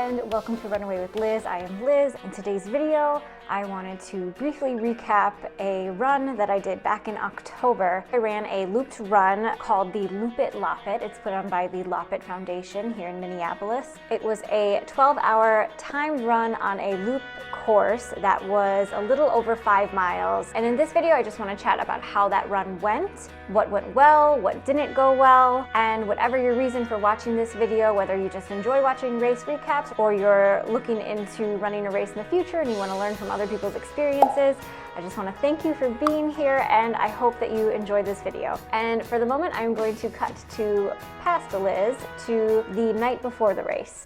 and welcome to Runaway with Liz. I am Liz. In today's video, I wanted to briefly recap a run that I did back in October. I ran a looped run called the Loopet Loppet. It's put on by the Loppet Foundation here in Minneapolis. It was a 12-hour timed run on a loop course that was a little over 5 miles. And in this video, I just want to chat about how that run went, what went well, what didn't go well, and whatever your reason for watching this video, whether you just enjoy watching race recaps or you're looking into running a race in the future and you want to learn from other people's experiences, I just want to thank you for being here, and I hope that you enjoy this video. And for the moment, I'm going to cut to past Liz to the night before the race.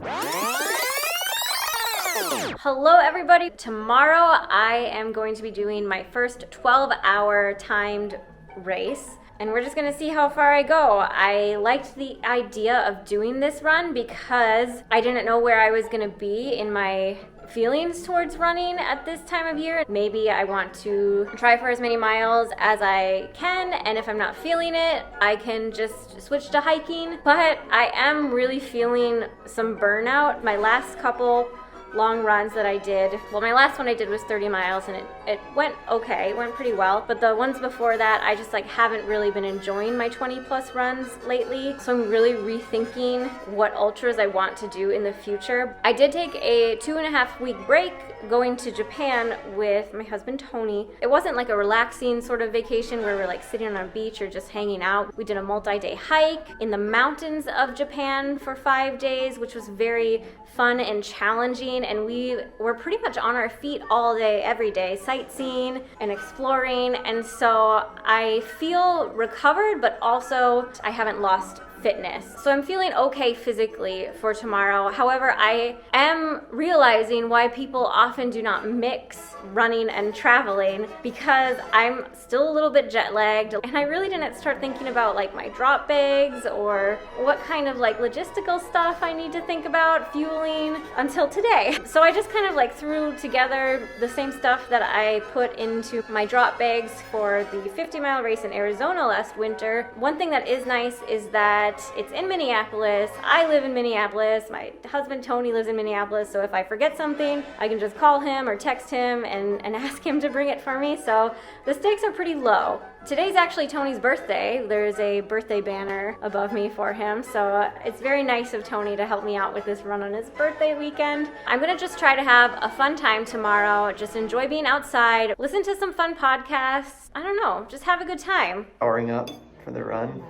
Hello everybody. Tomorrow I am going to be doing my first 12-hour timed race, and we're just gonna see how far I go. I liked the idea of doing this run because I didn't know where I was gonna be in my feelings towards running at this time of year. Maybe I want to try for as many miles as I can, and if I'm not feeling it, I can just switch to hiking. But I am really feeling some burnout. My last couple long runs that I did, well, my last one I did was 30 miles and it went okay, it went pretty well, but the ones before that I just haven't really been enjoying my 20 plus runs lately, so I'm really rethinking what ultras I want to do in the future. I did take a 2.5 week break going to Japan with my husband Tony. It wasn't like a relaxing sort of vacation where we're sitting on a beach or just hanging out. We did a multi-day hike in the mountains of Japan for 5 days, which was very fun and challenging, and we were pretty much on our feet all day, every day, sightseeing and exploring, and so I feel recovered, but also I haven't lost fitness. So I'm feeling okay physically for tomorrow. However, I am realizing why people often do not mix running and traveling, because I'm still a little bit jet lagged, and I really didn't start thinking about my drop bags or what kind of logistical stuff I need to think about fueling until today. So I just kind of threw together the same stuff that I put into my drop bags for the 50-mile race in Arizona last winter. One thing that is nice is that it's in Minneapolis. I live in Minneapolis. My husband Tony lives in Minneapolis, so if I forget something, I can just call him or text him and ask him to bring it for me. So the stakes are pretty low. Today's actually Tony's birthday. There's a birthday banner above me for him, so it's very nice of Tony to help me out with this run on his birthday weekend. I'm gonna just try to have a fun time tomorrow, just enjoy being outside, listen to some fun podcasts, I don't know, just have a good time. Powering up for the run.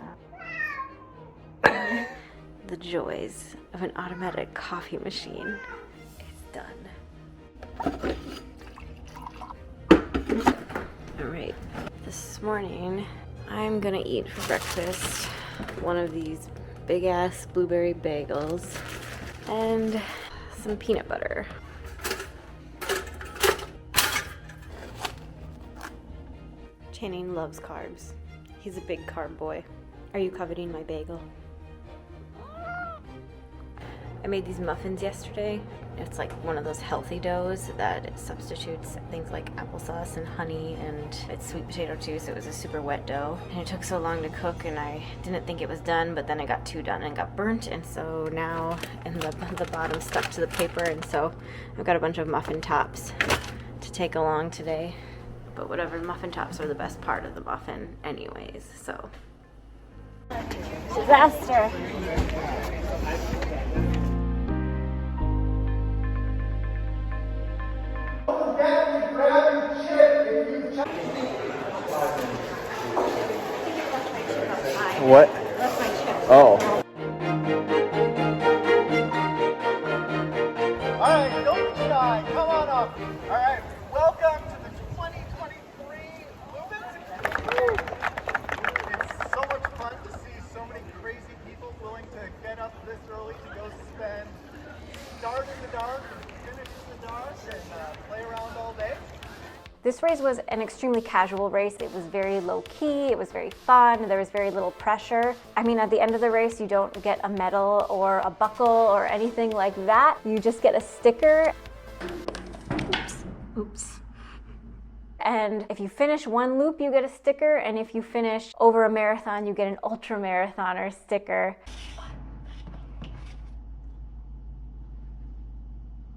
The joys of an automatic coffee machine. It's done. Alright, this morning I'm gonna eat for breakfast one of these big ass blueberry bagels and some peanut butter. Channing loves carbs. He's a big carb boy. Are you coveting my bagel? I made these muffins yesterday. It's one of those healthy doughs that it substitutes things like applesauce and honey, and it's sweet potato too, so it was a super wet dough. And it took so long to cook, and I didn't think it was done, but then it got too done and got burnt, and so now the bottom stuck to the paper, and so I've got a bunch of muffin tops to take along today. But whatever, muffin tops are the best part of the muffin anyways, so. Disaster. What? That's my chip. Oh. Alright, don't be shy. Come on up. Alright, welcome to the 2023 Loopet. It's so much fun to see so many crazy people willing to get up this early to go spend start in the dark and finish in the dark and play around all day. This race was an extremely casual race. It was very low-key, it was very fun, there was very little pressure. I mean, at the end of the race, you don't get a medal or a buckle or anything like that. You just get a sticker. Oops. And if you finish one loop, you get a sticker, and if you finish over a marathon, you get an ultramarathoner sticker.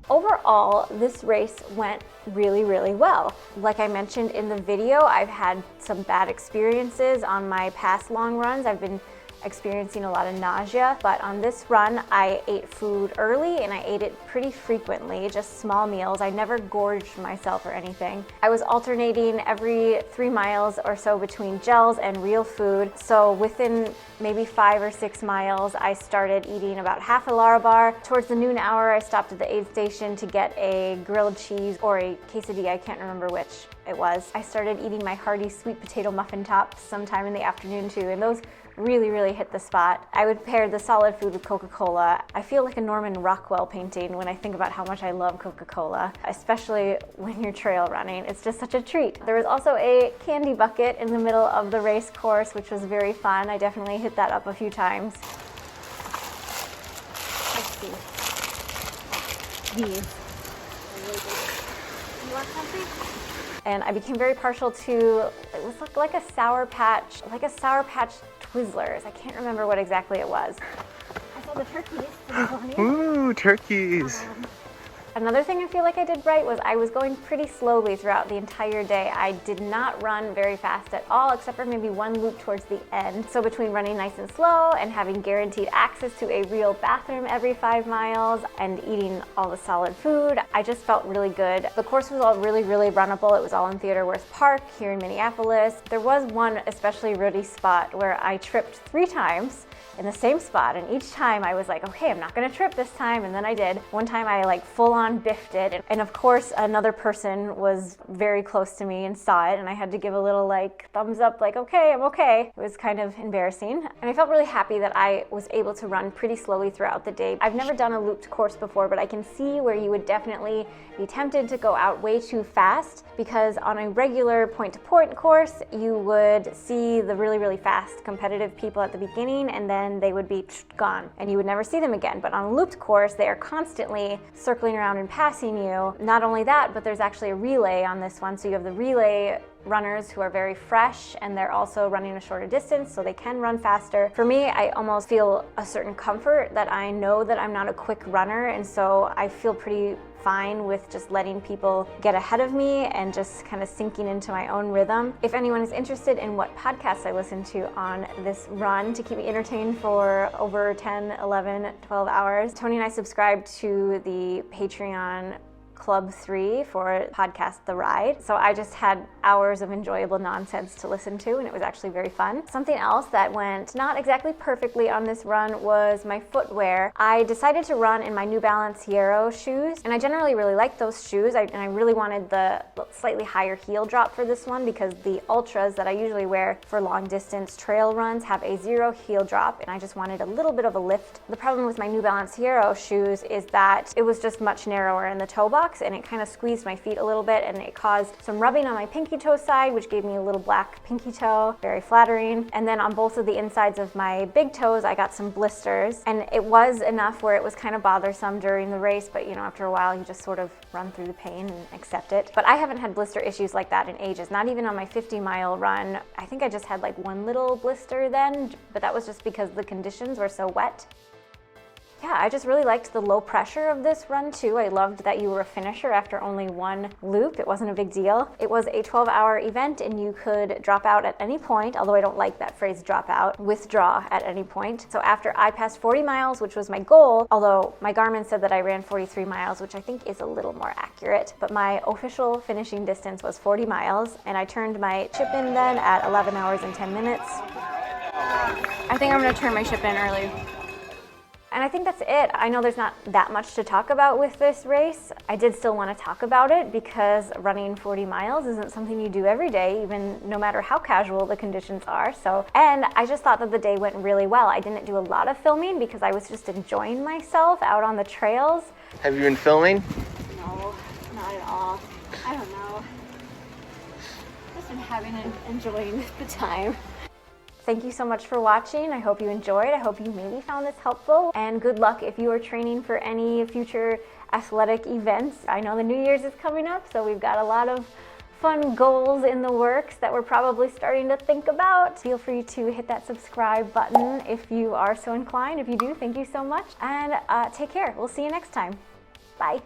Overall, this race went really, really well. Like I mentioned in the video, I've had some bad experiences on my past long runs. I've been experiencing a lot of nausea, but on this run, I ate food early and I ate it pretty frequently, just small meals. I never gorged myself or anything. I was alternating every 3 miles or so between gels and real food. So within maybe 5 or 6 miles, I started eating about half a Lara bar. Towards the noon hour, I stopped at the aid station to get a grilled cheese or a quesadilla, I can't remember which it was. I started eating my hearty sweet potato muffin tops sometime in the afternoon too, and those really hit the spot. I would pair the solid food with Coca-Cola. I feel like a Norman Rockwell painting when I think about how much I love Coca-Cola, especially when you're trail running. It's just such a treat. There was also a candy bucket in the middle of the race course, which was very fun. I definitely hit that up a few times. Let's see. These. You want something? And I became very partial to, it was like a Sour Patch Twizzlers. I can't remember what exactly it was. I saw the turkeys. Ooh, turkeys. Another thing I feel like I did right was I was going pretty slowly throughout the entire day. I did not run very fast at all, except for maybe one loop towards the end. So between running nice and slow and having guaranteed access to a real bathroom every 5 miles and eating all the solid food, I just felt really good. The course was all really runnable. It was all in Theodore Wirth Park here in Minneapolis. There was one especially rooty spot where I tripped 3 times in the same spot, and each time I was like, okay, I'm not gonna trip this time, and then I did. One time I like full on biffed it, and of course another person was very close to me and saw it, and I had to give a little like thumbs up like, okay, I'm okay. It was kind of embarrassing, and I felt really happy that I was able to run pretty slowly throughout the day. I've never done a looped course before, but I can see where you would definitely be tempted to go out way too fast, because on a regular point-to-point course, you would see the really fast competitive people at the beginning, and then they would be gone and you would never see them again. But on a looped course, they are constantly circling around and passing you. Not only that, but there's actually a relay on this one. So you have the relay runners who are very fresh, and they're also running a shorter distance, so they can run faster. For me, I almost feel a certain comfort that I know that I'm not a quick runner, and so I feel pretty fine with just letting people get ahead of me and just kind of sinking into my own rhythm. If anyone is interested in what podcasts I listen to on this run to keep me entertained for over 10, 11, 12 hours, Tony and I subscribed to the Patreon Club 3 for podcast The Ride. So I just had hours of enjoyable nonsense to listen to, and it was actually very fun. Something else that went not exactly perfectly on this run was my footwear. I decided to run in my New Balance Airae shoes, and I generally really like those shoes, and I really wanted the slightly higher heel drop for this one because the Ultras that I usually wear for long distance trail runs have a 0 heel drop, and I just wanted a little bit of a lift. The problem with my New Balance Airae shoes is that it was just much narrower in the toe box, and it kind of squeezed my feet a little bit, and it caused some rubbing on my pinky toe side, which gave me a little black pinky toe, very flattering. And then on both of the insides of my big toes, I got some blisters, and it was enough where it was kind of bothersome during the race, but you know, after a while you just sort of run through the pain and accept it. But I haven't had blister issues like that in ages, not even on my 50-mile run. I think I just had like one little blister then, but that was just because the conditions were so wet. Yeah, I just really liked the low pressure of this run too. I loved that you were a finisher after only one loop. It wasn't a big deal. It was a 12-hour event, and you could drop out at any point, although I don't like that phrase drop out, withdraw at any point. So after I passed 40 miles, which was my goal, although my Garmin said that I ran 43 miles, which I think is a little more accurate, but my official finishing distance was 40 miles, and I turned my chip in then at 11 hours and 10 minutes. I think I'm gonna turn my chip in early. And I think that's it. I know there's not that much to talk about with this race. I did still want to talk about it because running 40 miles isn't something you do every day, even no matter how casual the conditions are. And I just thought that the day went really well. I didn't do a lot of filming because I was just enjoying myself out on the trails. Have you been filming? No, not at all. I don't know. Just been having and enjoying the time. Thank you so much for watching. I hope you enjoyed. I hope you maybe found this helpful. And good luck if you are training for any future athletic events. I know the New Year's is coming up, so we've got a lot of fun goals in the works that we're probably starting to think about. Feel free to hit that subscribe button if you are so inclined. If you do, thank you so much. And take care. We'll see you next time. Bye.